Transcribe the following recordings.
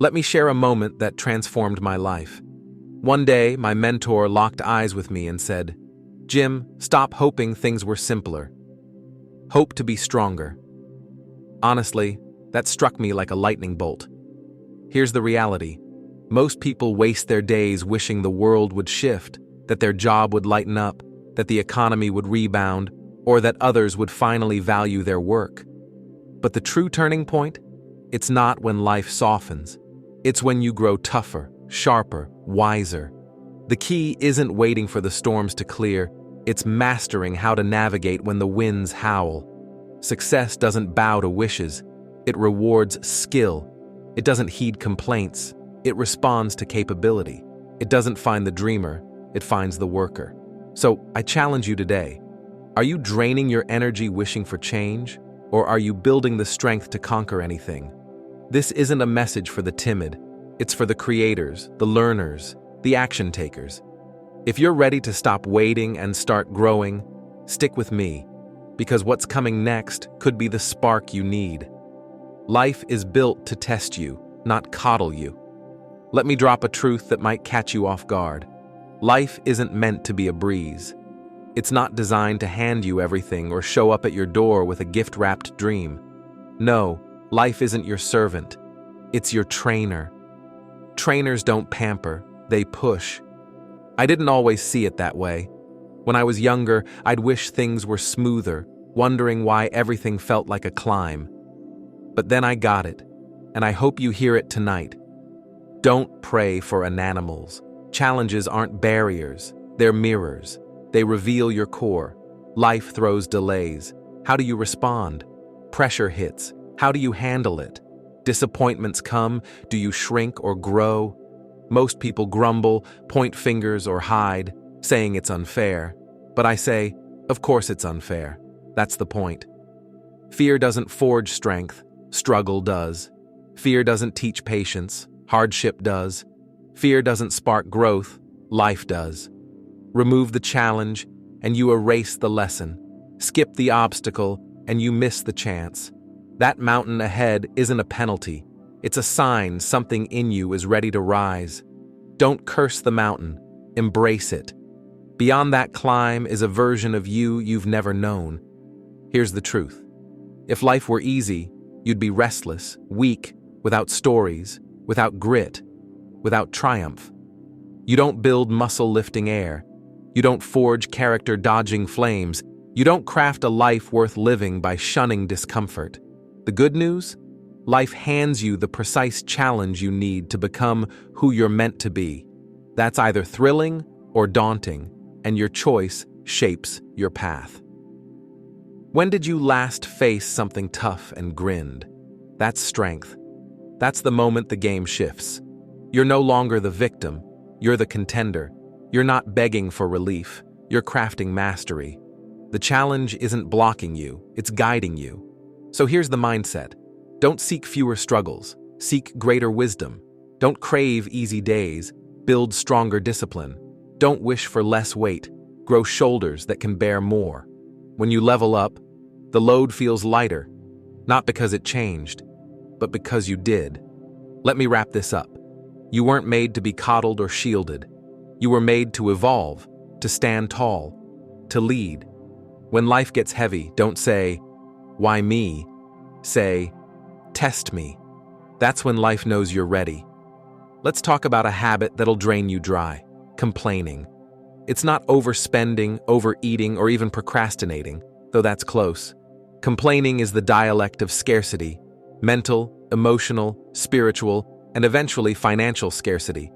Let me share a moment that transformed my life. One day, my mentor locked eyes with me and said, "Jim, stop hoping things were simpler. Hope to be stronger." Honestly, that struck me like a lightning bolt. Here's the reality. Most people waste their days wishing the world would shift, that their job would lighten up, that the economy would rebound, or that others would finally value their work. But the true turning point? It's not when life softens. It's when you grow tougher, sharper, wiser. The key isn't waiting for the storms to clear, it's mastering how to navigate when the winds howl. Success doesn't bow to wishes, it rewards skill. It doesn't heed complaints, it responds to capability. It doesn't find the dreamer, it finds the worker. So, I challenge you today. Are you draining your energy wishing for change, or are you building the strength to conquer anything? This isn't a message for the timid, it's for the creators, the learners, the action takers. If you're ready to stop waiting and start growing, stick with me, because what's coming next could be the spark you need. Life is built to test you, not coddle you. Let me drop a truth that might catch you off guard. Life isn't meant to be a breeze. It's not designed to hand you everything or show up at your door with a gift-wrapped dream. No, life isn't your servant. It's your trainer. Trainers don't pamper, they push. I didn't always see it that way. When I was younger, I'd wish things were smoother, wondering why everything felt like a climb. But then I got it, and I hope you hear it tonight. Don't pray for animals. Challenges aren't barriers, they're mirrors. They reveal your core. Life throws delays. How do you respond? Pressure hits. How do you handle it? Disappointments come. Do you shrink or grow? Most people grumble, point fingers, or hide, saying it's unfair. But I say, of course it's unfair. That's the point. Fear doesn't forge strength. Struggle does. Fear doesn't teach patience. Hardship does. Fear doesn't spark growth. Life does. Remove the challenge, and you erase the lesson. Skip the obstacle, and you miss the chance. That mountain ahead isn't a penalty. It's a sign something in you is ready to rise. Don't curse the mountain. Embrace it. Beyond that climb is a version of you you've never known. Here's the truth. If life were easy, you'd be restless, weak, without stories, without grit, without triumph. You don't build muscle lifting air. You don't forge character dodging flames. You don't craft a life worth living by shunning discomfort. The good news? Life hands you the precise challenge you need to become who you're meant to be. That's either thrilling or daunting, and your choice shapes your path. When did you last face something tough and grinned? That's strength. That's the moment the game shifts. You're no longer the victim, you're the contender. You're not begging for relief, you're crafting mastery. The challenge isn't blocking you, it's guiding you. So here's the mindset. Don't seek fewer struggles, seek greater wisdom. Don't crave easy days, build stronger discipline. Don't wish for less weight, grow shoulders that can bear more. When you level up, the load feels lighter, not because it changed, but because you did. Let me wrap this up. You weren't made to be coddled or shielded. You were made to evolve, to stand tall, to lead. When life gets heavy, don't say, "Why me?" Say, "Test me." That's when life knows you're ready. Let's talk about a habit that'll drain you dry: complaining. It's not overspending, overeating, or even procrastinating, though that's close. Complaining is the dialect of scarcity: mental, emotional, spiritual, and eventually financial scarcity.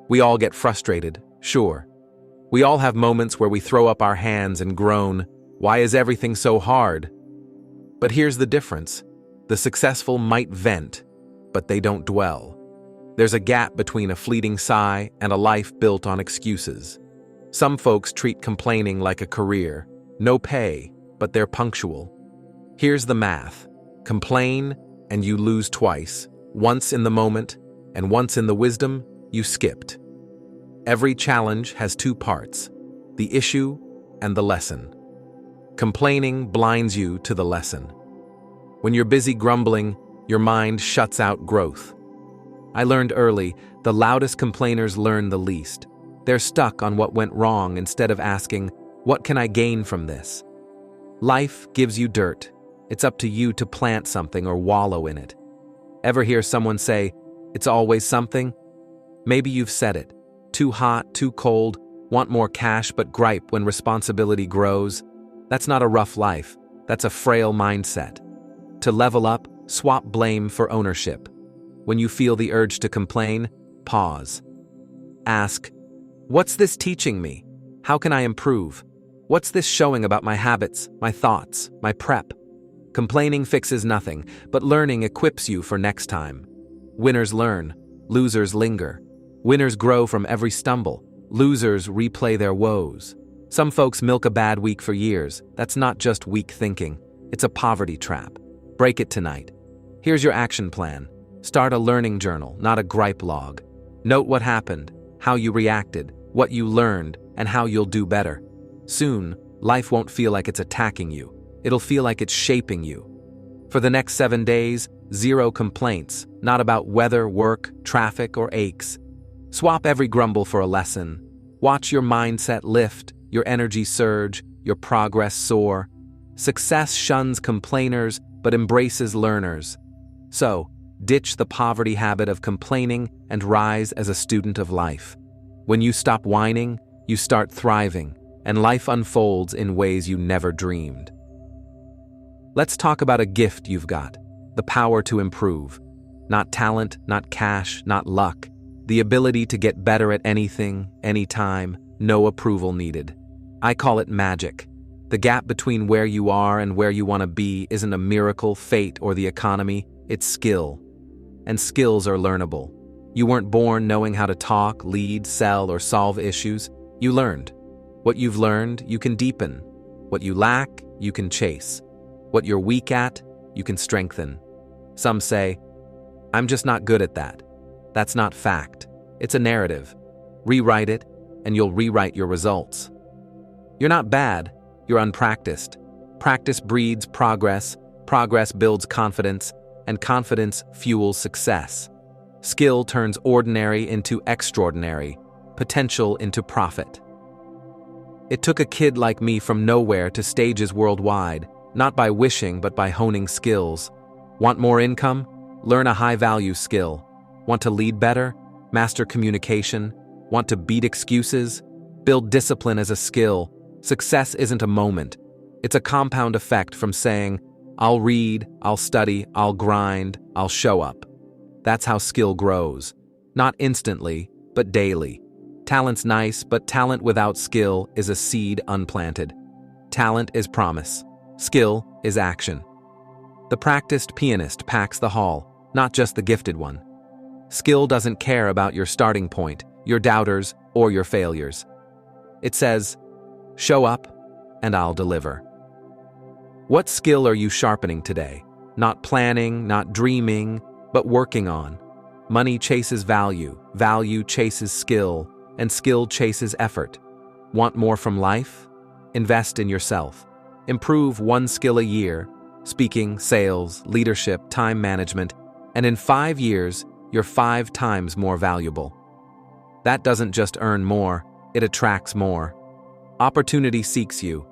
We all get frustrated, sure. We all have moments where we throw up our hands and groan, "Why is everything so hard?" But here's the difference. The successful might vent, but they don't dwell. There's a gap between a fleeting sigh and a life built on excuses. Some folks treat complaining like a career. No pay, but they're punctual. Here's the math. Complain, and you lose twice. Once in the moment, and once in the wisdom you skipped. Every challenge has two parts: the issue and the lesson. Complaining blinds you to the lesson. When you're busy grumbling, your mind shuts out growth. I learned early, the loudest complainers learn the least. They're stuck on what went wrong instead of asking, what can I gain from this? Life gives you dirt. It's up to you to plant something or wallow in it. Ever hear someone say, it's always something? Maybe you've said it. Too hot, too cold, want more cash but gripe when responsibility grows. That's not a rough life. That's a frail mindset. To level up, swap blame for ownership. When you feel the urge to complain, pause. Ask, what's this teaching me? How can I improve? What's this showing about my habits, my thoughts, my prep? Complaining fixes nothing, but learning equips you for next time. Winners learn, losers linger. Winners grow from every stumble, losers replay their woes. Some folks milk a bad week for years. That's not just weak thinking, it's a poverty trap. Break it tonight. Here's your action plan. Start a learning journal, not a gripe log. Note what happened, how you reacted, what you learned, and how you'll do better. Soon, life won't feel like it's attacking you. It'll feel like it's shaping you. For the next 7 days, 0 complaints, not about weather, work, traffic, or aches. Swap every grumble for a lesson. Watch your mindset lift, your energy surge, your progress soar. Success shuns complainers but embraces learners. So, ditch the poverty habit of complaining and rise as a student of life. When you stop whining, you start thriving, and life unfolds in ways you never dreamed. Let's talk about a gift you've got, the power to improve. Not talent, not cash, not luck. The ability to get better at anything, anytime, no approval needed. I call it magic. The gap between where you are and where you want to be isn't a miracle, fate, or the economy, it's skill. And skills are learnable. You weren't born knowing how to talk, lead, sell, or solve issues. You learned. What you've learned, you can deepen. What you lack, you can chase. What you're weak at, you can strengthen. Some say, I'm just not good at that. That's not fact. It's a narrative. Rewrite it, and you'll rewrite your results. You're not bad, you're unpracticed. Practice breeds progress, progress builds confidence, and confidence fuels success. Skill turns ordinary into extraordinary, potential into profit. It took a kid like me from nowhere to stages worldwide, not by wishing but by honing skills. Want more income? Learn a high-value skill. Want to lead better? Master communication? Want to beat excuses? Build discipline as a skill. Success isn't a moment. It's a compound effect from saying, I'll read, I'll study, I'll grind, I'll show up. That's how skill grows. Not instantly, but daily. Talent's nice, but talent without skill is a seed unplanted. Talent is promise. Skill is action. The practiced pianist packs the hall, not just the gifted one. Skill doesn't care about your starting point, your doubters, or your failures. It says, show up, and I'll deliver. What skill are you sharpening today? Not planning, not dreaming, but working on. Money chases value, value chases skill, and skill chases effort. Want more from life? Invest in yourself. Improve 1 skill a year, speaking, sales, leadership, time management, and in 5 years, you're 5 times more valuable. That doesn't just earn more, it attracts more. Opportunity seeks you.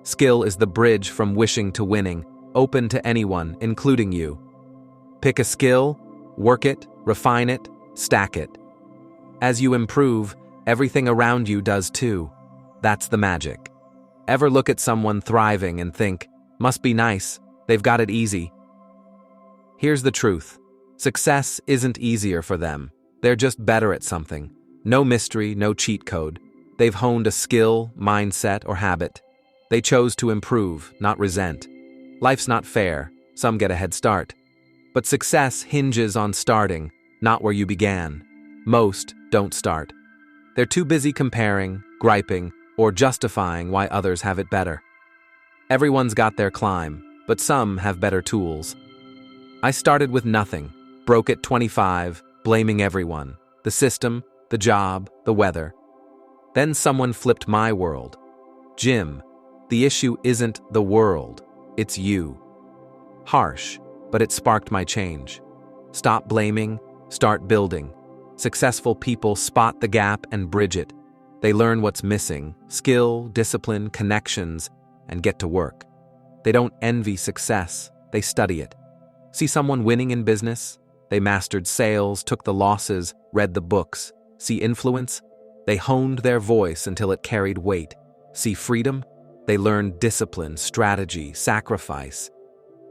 Skill is the bridge from wishing to winning, open to anyone, including you. Pick a skill, work it, refine it, stack it. As you improve, everything around you does too. That's the magic. Ever look at someone thriving and think, must be nice, they've got it easy? Here's the truth. Success isn't easier for them. They're just better at something. No mystery, no cheat code. They've honed a skill, mindset, or habit. They chose to improve, not resent. Life's not fair. Some get a head start. But success hinges on starting, not where you began. Most don't start. They're too busy comparing, griping, or justifying why others have it better. Everyone's got their climb, but some have better tools. I started with nothing, broke at 25, blaming everyone, the system, the job, the weather. Then someone flipped my world. Jim, the issue isn't the world, it's you. Harsh, but it sparked my change. Stop blaming, Start building. Successful people spot the gap and bridge it. They learn what's missing, skill, discipline, connections, and get to work. They don't envy success, they study it. See someone winning in business? They mastered sales, took the losses, read the books. See influence? They honed their voice until it carried weight. See freedom? They learned discipline, strategy, sacrifice.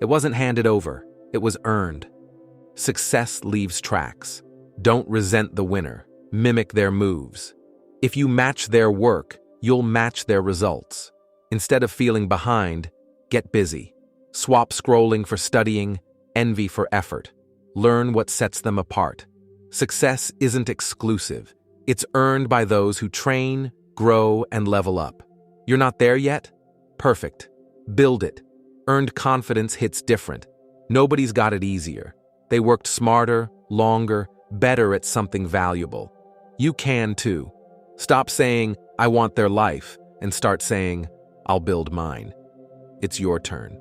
It wasn't handed over, it was earned. Success leaves tracks. Don't resent the winner, mimic their moves. If you match their work, you'll match their results. Instead of feeling behind, get busy. Swap scrolling for studying, envy for effort. Learn what sets them apart. Success isn't exclusive. It's earned by those who train, grow, and level up. You're not there yet? Perfect. Build it. Earned confidence hits different. Nobody's got it easier. They worked smarter, longer, better at something valuable. You can too. Stop saying, I want their life, and start saying, I'll build mine. It's your turn.